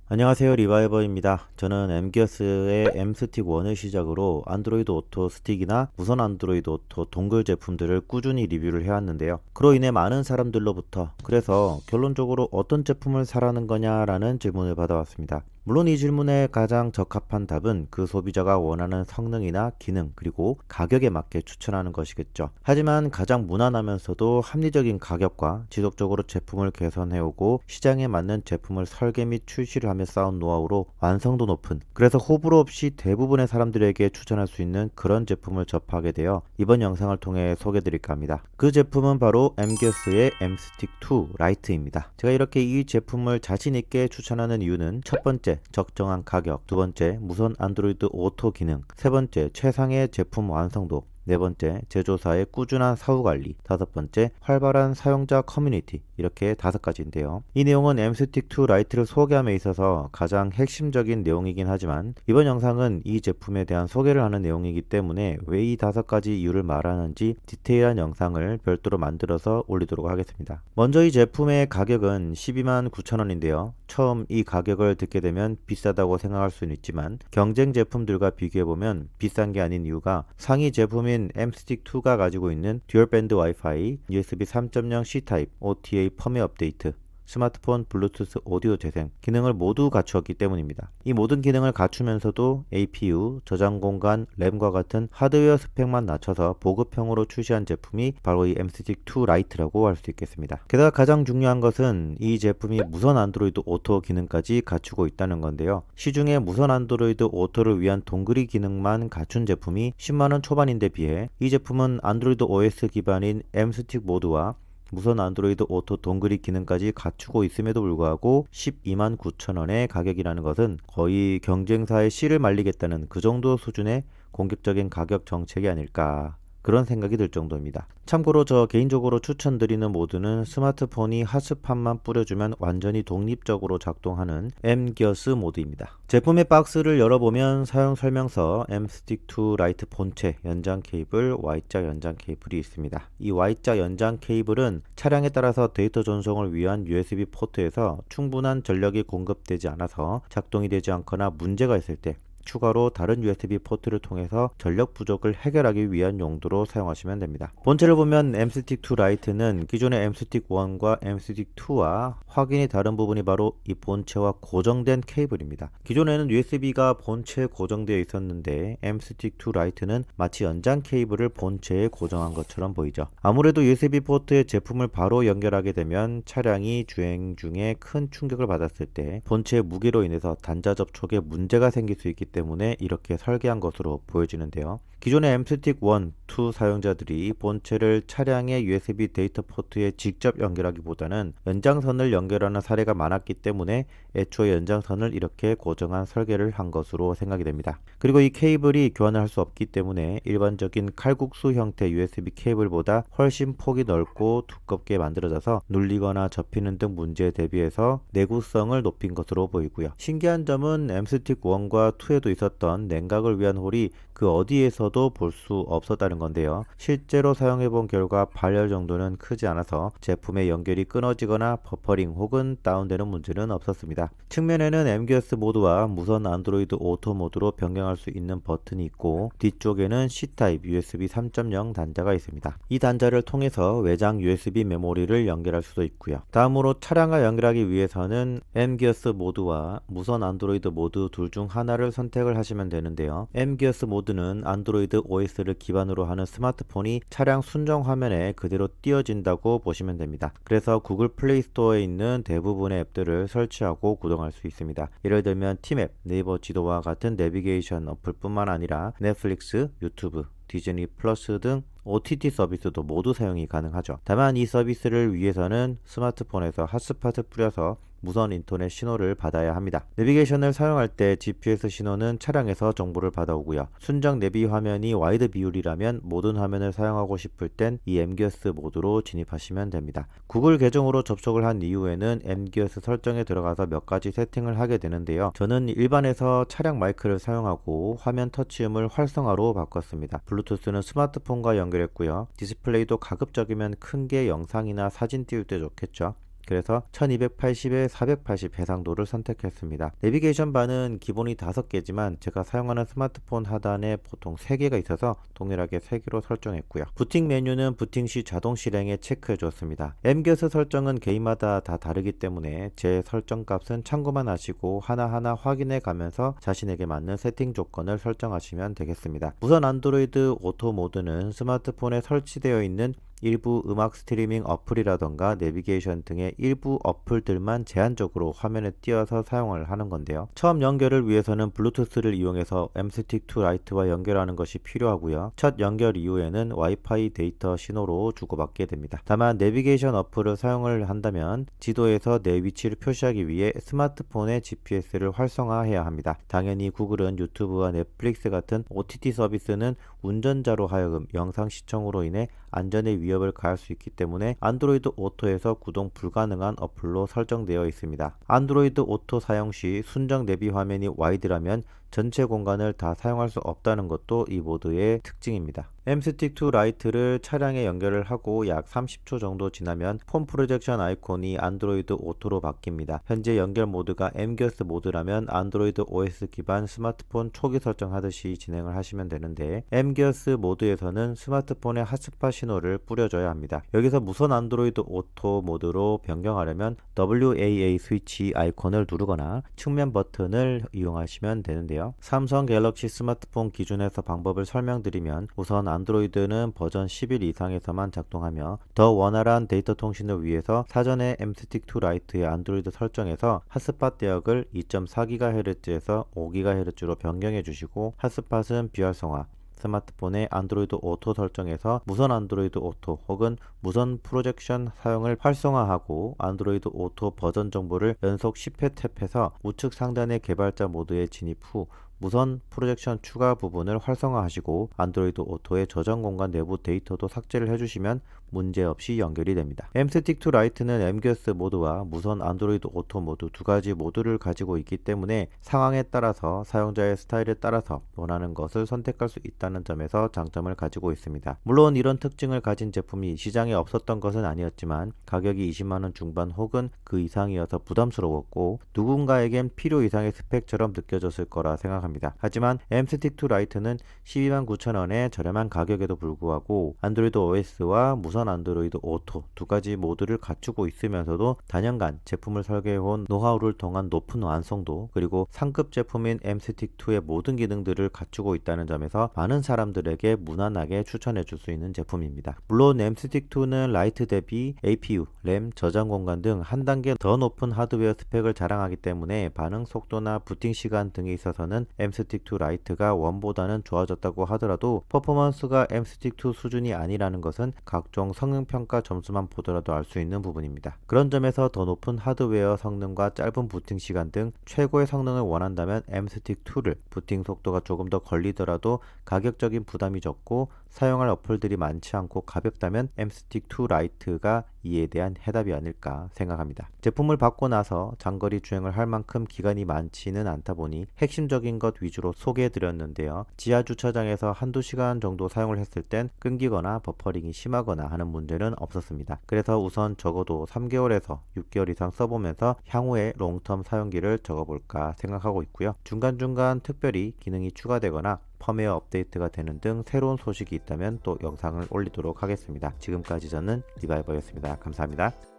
안녕하세요, 리바이버입니다. 저는 엠기어스의 M스틱 1을 시작으로 안드로이드 오토 스틱이나 무선 안드로이드 오토 동글 제품들을 꾸준히 리뷰를 해왔는데요. 그로 인해 많은 사람들로부터 그래서 결론적으로 어떤 제품을 사라는 거냐라는 질문을 받아왔습니다. 물론 이 질문에 가장 적합한 답은 그 소비자가 원하는 성능이나 기능 그리고 가격에 맞게 추천하는 것이겠죠. 하지만 가장 무난하면서도 합리적인 가격과 지속적으로 제품을 개선해오고 시장에 맞는 제품을 설계 및 출시를 하며 쌓은 노하우로 완성도 높은, 그래서 호불호 없이 대부분의 사람들에게 추천할 수 있는 그런 제품을 접하게 되어 이번 영상을 통해 소개드릴까 합니다. 그 제품은 바로 엠기어스의 M스틱2 라이트입니다. 제가 이렇게 이 제품을 자신있게 추천하는 이유는 첫 번째, 적정한 가격, 두 번째, 무선 안드로이드 오토 기능, 세 번째, 최상의 제품 완성도, 네 번째, 제조사의 꾸준한 사후 관리, 다섯 번째, 활발한 사용자 커뮤니티, 이렇게 다섯 가지인데요. 이 내용은 M스틱2 라이트를 소개함에 있어서 가장 핵심적인 내용이긴 하지만 이번 영상은 이 제품에 대한 소개를 하는 내용이기 때문에 왜 이 다섯 가지 이유를 말하는지 디테일한 영상을 별도로 만들어서 올리도록 하겠습니다. 먼저 이 제품의 가격은 12만 9천 원인데요. 처음 이 가격을 듣게 되면 비싸다고 생각할 수는 있지만 경쟁 제품들과 비교해보면 비싼 게 아닌 이유가 상위 제품인 M스틱2가 가지고 있는 듀얼밴드 와이파이, USB 3.0 C타입, OTA 펌웨어 업데이트, 스마트폰 블루투스 오디오 재생 기능을 모두 갖추었기 때문입니다. 이 모든 기능을 갖추면서도 APU, 저장 공간, 램과 같은 하드웨어 스펙만 낮춰서 보급형으로 출시한 제품이 바로 이 M스틱2 라이트라고 할 수 있겠습니다. 게다가 가장 중요한 것은 이 제품이 무선 안드로이드 오토 기능까지 갖추고 있다는 건데요. 시중에 무선 안드로이드 오토를 위한 동그리 기능만 갖춘 제품이 10만원 초반인데 비해 이 제품은 안드로이드 OS 기반인 M스틱 모드와 무선 안드로이드 오토 동그리 기능까지 갖추고 있음에도 불구하고 12만 9천 원의 가격이라는 것은 거의 경쟁사의 씨를 말리겠다는 그 정도 수준의 공격적인 가격 정책이 아닐까, 그런 생각이 들 정도입니다. 참고로 저 개인적으로 추천드리는 모드는 스마트폰이 핫스팟만 뿌려주면 완전히 독립적으로 작동하는 M기어스 모드입니다. 제품의 박스를 열어보면 사용 설명서, M스틱2 라이트 본체, 연장 케이블, Y자 연장 케이블이 있습니다. 이 Y자 연장 케이블은 차량에 따라서 데이터 전송을 위한 USB 포트에서 충분한 전력이 공급되지 않아서 작동이 되지 않거나 문제가 있을 때 추가로 다른 USB 포트를 통해서 전력 부족을 해결하기 위한 용도로 사용하시면 됩니다. 본체를 보면 M스틱2 라이트는 기존의 M스틱1과 M스틱2와 확연히 다른 부분이 바로 이 본체와 고정된 케이블입니다. 기존에는 USB가 본체에 고정되어 있었는데 M스틱2 라이트는 마치 연장 케이블을 본체에 고정한 것처럼 보이죠. 아무래도 USB 포트에 제품을 바로 연결하게 되면 차량이 주행 중에 큰 충격을 받았을 때 본체의 무게로 인해서 단자 접촉에 문제가 생길 수 있기 때문에 이렇게 설계한 것으로 보여지는데요. 기존의 M스틱 1, 2 사용자들이 본체를 차량의 USB 데이터 포트에 직접 연결하기보다는 연장선을 연결하는 사례가 많았기 때문에 애초에 연장선을 이렇게 고정한 설계를 한 것으로 생각이 됩니다. 그리고 이 케이블이 교환을 할 수 없기 때문에 일반적인 칼국수 형태 USB 케이블보다 훨씬 폭이 넓고 두껍게 만들어져서 눌리거나 접히는 등 문제에 대비해서 내구성을 높인 것으로 보이고요. 신기한 점은 M스틱 1과 2에도 있었던 냉각을 위한 홀이 그 어디에서도 볼 수 없었다는 건데요. 실제로 사용해본 결과 발열 정도는 크지 않아서 제품의 연결이 끊어지거나 버퍼링 혹은 다운되는 문제는 없었습니다. 측면에는 M기어스 모드와 무선 안드로이드 오토 모드로 변경할 수 있는 버튼이 있고 뒤쪽에는 C타입 USB 3.0 단자가 있습니다. 이 단자를 통해서 외장 USB 메모리를 연결할 수도 있고요. 다음으로 차량과 연결하기 위해서는 M기어스 모드와 무선 안드로이드 모드 둘 중 하나를 선택을 하시면 되는데요. M기어스 모드는 안드로이드 OS를 기반으로 하는 스마트폰이 차량 순정 화면에 그대로 띄어진다고 보시면 됩니다. 그래서 구글 플레이 스토어에 있는 대부분의 앱들을 설치하고 구동할 수 있습니다. 예를 들면 티맵, 네이버 지도와 같은 내비게이션 어플뿐만 아니라 넷플릭스, 유튜브, 디즈니 플러스 등 OTT 서비스도 모두 사용이 가능하죠. 다만 이 서비스를 위해서는 스마트폰에서 핫스팟을 뿌려서 무선 인터넷 신호를 받아야 합니다. 내비게이션을 사용할 때 GPS 신호는 차량에서 정보를 받아오고요. 순정 내비 화면이 와이드 비율이라면 모든 화면을 사용하고 싶을 땐 이 M기어스 모드로 진입하시면 됩니다. 구글 계정으로 접속을 한 이후에는 M기어스 설정에 들어가서 몇 가지 세팅을 하게 되는데요. 저는 일반에서 차량 마이크를 사용하고 화면 터치음을 활성화로 바꿨습니다. 블루투스는 스마트폰과 연결했고요. 디스플레이도 가급적이면 큰 게 영상이나 사진 띄울 때 좋겠죠. 그래서 1280에 480 해상도를 선택했습니다. 내비게이션 바는 기본이 5개지만 제가 사용하는 스마트폰 하단에 보통 3개가 있어서 동일하게 3개로 설정했고요. 부팅 메뉴는 부팅 시 자동 실행에 체크해 줬습니다. 엠게스 설정은 개인마다 다 다르기 때문에 제 설정 값은 참고만 하시고 하나하나 확인해 가면서 자신에게 맞는 세팅 조건을 설정하시면 되겠습니다. 무선 안드로이드 오토 모드는 스마트폰에 설치되어 있는 일부 음악 스트리밍 어플이라던가 내비게이션 등의 일부 어플들만 제한적으로 화면에 띄어서 사용을 하는 건데요. 처음 연결을 위해서는 블루투스를 이용해서 엠스틱2 라이트와 연결하는 것이 필요하고요. 첫 연결 이후에는 와이파이 데이터 신호로 주고받게 됩니다. 다만 내비게이션 어플을 사용을 한다면 지도에서 내 위치를 표시하기 위해 스마트폰의 GPS를 활성화해야 합니다. 당연히 구글은 유튜브와 넷플릭스 같은 OTT 서비스는 운전자로 하여금 영상 시청으로 인해 안전에 위협을 가할 수 있기 때문에 안드로이드 오토에서 구동 불가능한 어플로 설정되어 있습니다. 안드로이드 오토 사용 시 순정 내비 화면이 와이드라면 전체 공간을 다 사용할 수 없다는 것도 이 모드의 특징입니다. 엠스틱2 라이트를 차량에 연결을 하고 약 30초 정도 지나면 폰 프로젝션 아이콘이 안드로이드 오토로 바뀝니다. 현재 연결 모드가 엠게스 모드라면 안드로이드 OS 기반 스마트폰 초기 설정하듯이 진행을 하시면 되는데 엠게스 모드에서는 스마트폰에 핫스팟 신호를 뿌려줘야 합니다. 여기서 무선 안드로이드 오토 모드로 변경하려면 WAA 스위치 아이콘을 누르거나 측면 버튼을 이용하시면 되는데요. 삼성 갤럭시 스마트폰 기준에서 방법을 설명드리면 우선 안드로이드는 버전 11 이상에서만 작동하며 더 원활한 데이터 통신을 위해서 사전에 엠스틱2 라이트의 안드로이드 설정에서 핫스팟 대역을 2.4GHz에서 5GHz로 변경해 주시고 핫스팟은 비활성화, 스마트폰의 안드로이드 오토 설정에서 무선 안드로이드 오토 혹은 무선 프로젝션 사용을 활성화하고 안드로이드 오토 버전 정보를 연속 10회 탭해서 우측 상단의 개발자 모드에 진입 후 무선 프로젝션 추가 부분을 활성화하시고 안드로이드 오토의 저장 공간 내부 데이터도 삭제를 해주시면 문제없이 연결이 됩니다. 엠스틱2 라이트는 엠게스 모드와 무선 안드로이드 오토 모드 두 가지 모드를 가지고 있기 때문에 상황에 따라서 사용자의 스타일에 따라서 원하는 것을 선택할 수 있다는 점에서 장점을 가지고 있습니다. 물론 이런 특징을 가진 제품이 시장에 없었던 것은 아니었지만 가격이 20만원 중반 혹은 그 이상이어서 부담스러웠고 누군가에겐 필요 이상의 스펙처럼 느껴졌을 거라 생각합니다. 하지만 엠스틱2 라이트는 129,000원의 저렴한 가격에도 불구하고 안드로이드 OS와 무선 안드로이드 오토 두 가지 모드를 갖추고 있으면서도 단연간 제품을 설계해온 노하우를 통한 높은 완성도 그리고 상급 제품인 엠스틱2의 모든 기능들을 갖추고 있다는 점에서 많은 사람들에게 무난하게 추천해 줄 수 있는 제품입니다. 물론 엠스틱2는 라이트 대비 APU, 램, 저장 공간 등 한 단계 더 높은 하드웨어 스펙을 자랑하기 때문에 반응 속도나 부팅 시간 등에 있어서는 엠스틱2 라이트가 원보다는 좋아졌다고 하더라도 퍼포먼스가 엠스틱2 수준이 아니라는 것은 각종 성능평가 점수만 보더라도 알 수 있는 부분입니다. 그런 점에서 더 높은 하드웨어 성능과 짧은 부팅 시간 등 최고의 성능을 원한다면 엠스틱2를 부팅 속도가 조금 더 걸리더라도 가격적인 부담이 적고 사용할 어플들이 많지 않고 가볍다면 엠스틱2 라이트가 이에 대한 해답이 아닐까 생각합니다. 제품을 받고 나서 장거리 주행을 할 만큼 기간이 많지는 않다 보니 핵심적인 것 위주로 소개해 드렸는데요. 지하 주차장에서 한두 시간 정도 사용을 했을 땐 끊기거나 버퍼링이 심하거나 하는 문제는 없었습니다. 그래서 우선 적어도 3개월에서 6개월 이상 써보면서 향후에 롱텀 사용기를 적어볼까 생각하고 있고요. 중간중간 특별히 기능이 추가되거나 펌웨어 업데이트가 되는 등 새로운 소식이 있다면 또 영상을 올리도록 하겠습니다. 지금까지 저는 리바이버였습니다. 감사합니다.